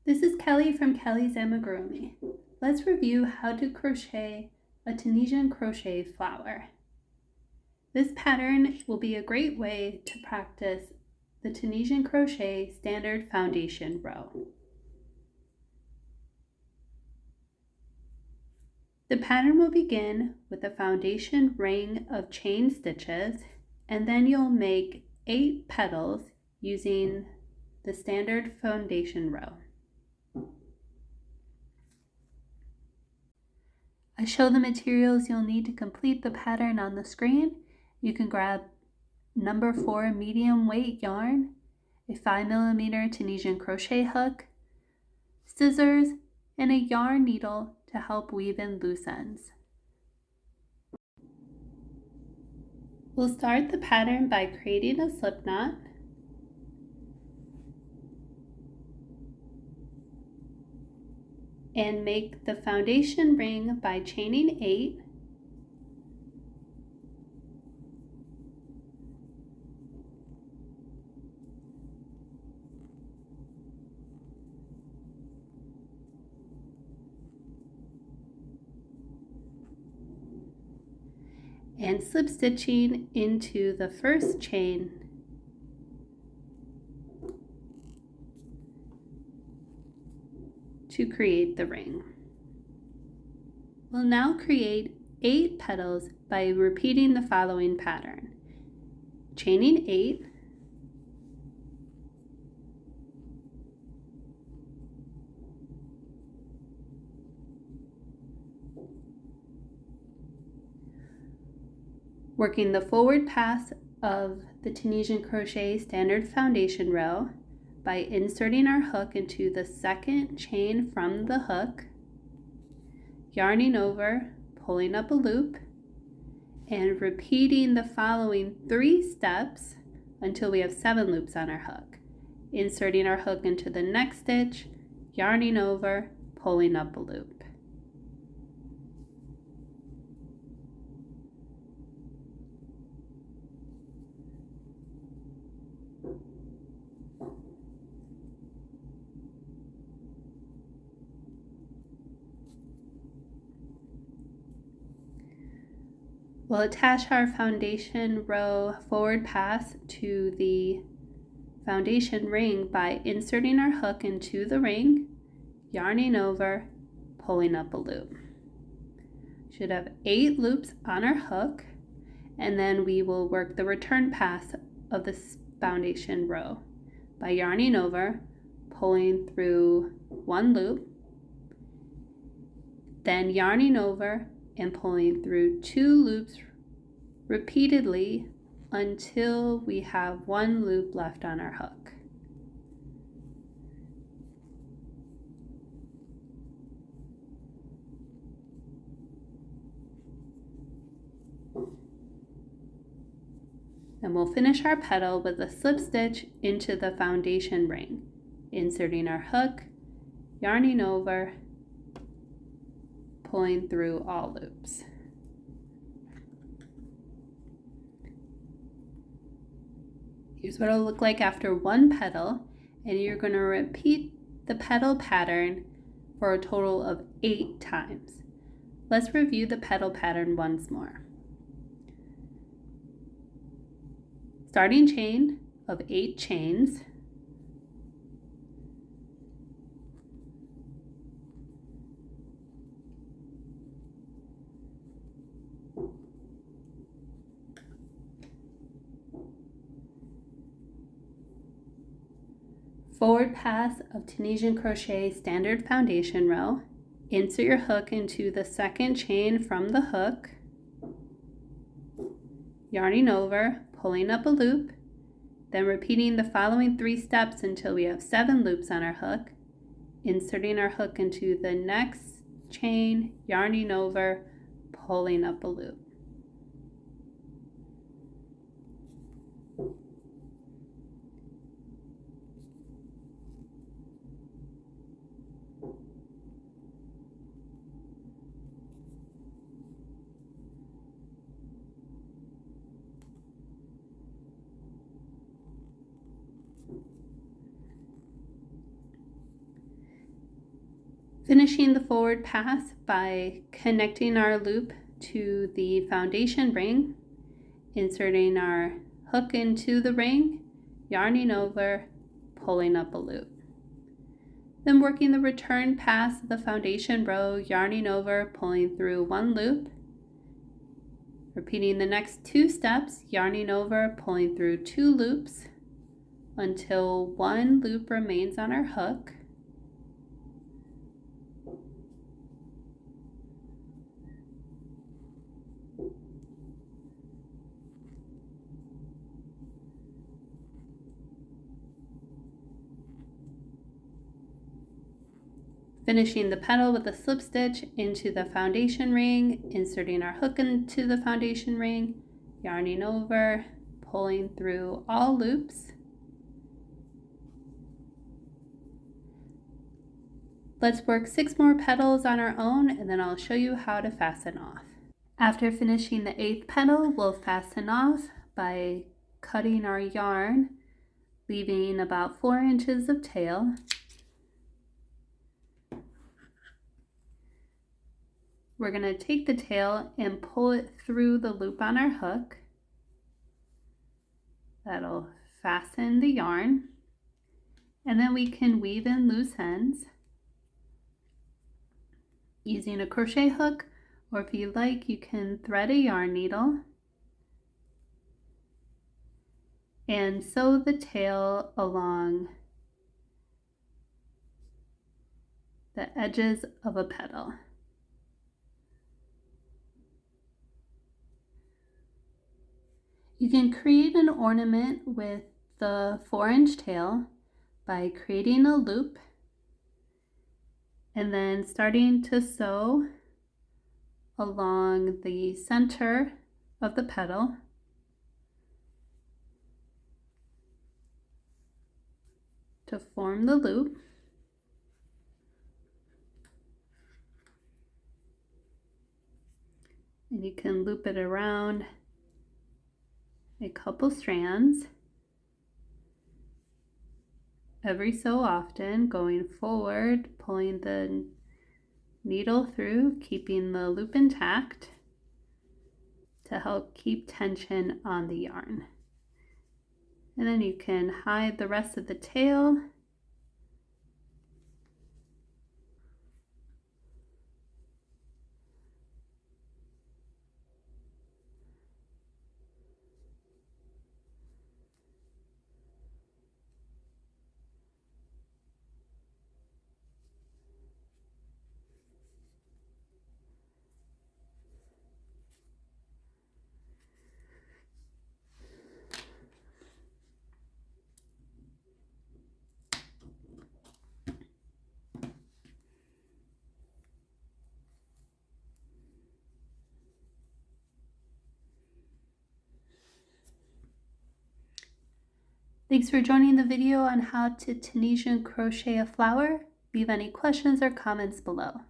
This is Kelly from Kelly's Amigurumi. Let's review how to crochet a Tunisian crochet flower. This pattern will be a great way to practice the Tunisian crochet standard foundation row. The pattern will begin with a foundation ring of chain stitches, and then you'll make 8 petals using the standard foundation row. I show the materials you'll need to complete the pattern on the screen. You can grab number 4 medium weight yarn, a 5mm Tunisian crochet hook, scissors, and a yarn needle to help weave in loose ends. We'll start the pattern by creating a slip knot. And make the foundation ring by chaining 8, and slip stitching into the first chain to create the ring. We'll now create 8 petals by repeating the following pattern. Chaining 8, working the forward pass of the Tunisian crochet standard foundation row by inserting our hook into the second chain from the hook, yarning over, pulling up a loop, and repeating the following 3 steps until we have 7 loops on our hook. Inserting our hook into the next stitch, yarning over, pulling up a loop. We'll attach our foundation row forward pass to the foundation ring by inserting our hook into the ring, yarning over, pulling up a loop. Should have 8 loops on our hook, and then we will work the return pass of this foundation row by yarning over, pulling through 1 loop, then yarning over and pulling through 2 loops repeatedly until we have 1 loop left on our hook. Then we'll finish our petal with a slip stitch into the foundation ring, inserting our hook, yarning over, pulling through all loops. Here's what it'll look like after 1 petal, and you're going to repeat the petal pattern for a total of 8 times. Let's review the petal pattern once more. Starting chain of 8 chains, forward pass of Tunisian crochet standard foundation row, insert your hook into the second chain from the hook, yarning over, pulling up a loop, then repeating the following 3 steps until we have 7 loops on our hook, inserting our hook into the next chain, yarning over, pulling up a loop. Finishing the forward pass by connecting our loop to the foundation ring, inserting our hook into the ring, yarning over, pulling up a loop. Then working the return pass of the foundation row, yarning over, pulling through one loop. Repeating the next 2 steps, yarning over, pulling through 2 loops until 1 loop remains on our hook. Finishing the petal with a slip stitch into the foundation ring, inserting our hook into the foundation ring, yarning over, pulling through all loops. Let's work 6 more petals on our own, and then I'll show you how to fasten off. After finishing the 8th petal, we'll fasten off by cutting our yarn, leaving about 4 inches of tail. We're going to take the tail and pull it through the loop on our hook. That'll fasten the yarn. And then we can weave in loose ends using a crochet hook, or if you like, you can thread a yarn needle and sew the tail along the edges of a petal. You can create an ornament with the 4-inch tail by creating a loop and then starting to sew along the center of the petal. To form the loop. And you can loop it around a couple strands every so often, going forward, pulling the needle through, keeping the loop intact to help keep tension on the yarn. And then you can hide the rest of the tail. Thanks for joining the video on how to Tunisian crochet a flower. Leave any questions or comments below.